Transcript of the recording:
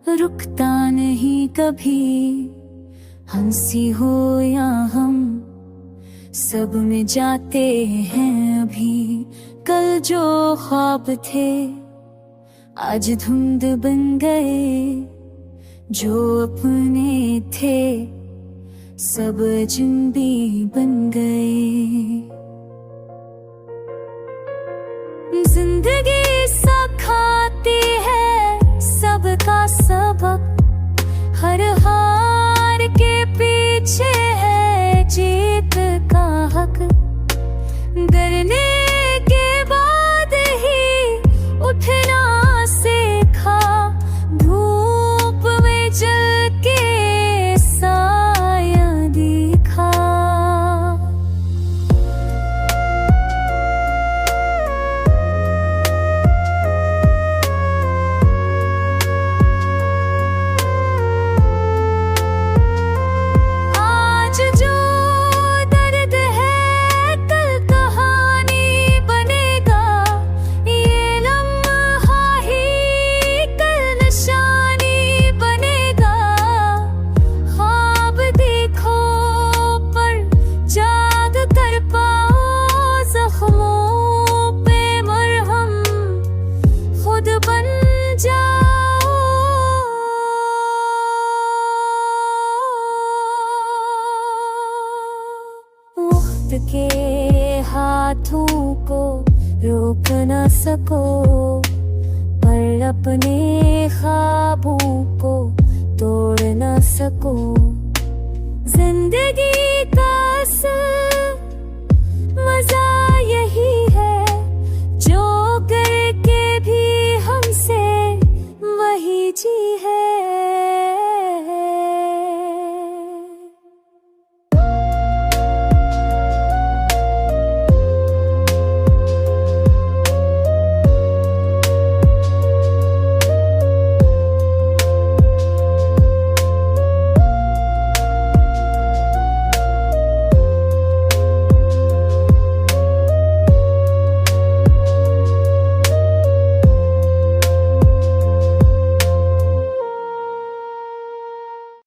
रुकता नहीं कभी, हंसी हो या हम सब में जाते हैं अभी। कल जो ख्वाब थे आज धुंध बन गए, जो अपने थे सब अजनबी बन गए। जिंदगी सिखाती है सबका सबक, हर हार के पीछे है जीत का हक। डरने के बाद ही उठना सीखा, धूप में जल के साया दिखा। आज जो दर्द है कल कहानी बनेगा, ये लम्हा ही कल निशानी बनेगा। ख्वाब देखो पर जाग कर पाओ, जख्मों पे मरहम खुद बन जाओ। वक्त के हाथों को रोक न सको, पर अपने ख्वाबों को तोड़ न सको। जिंदगी का असर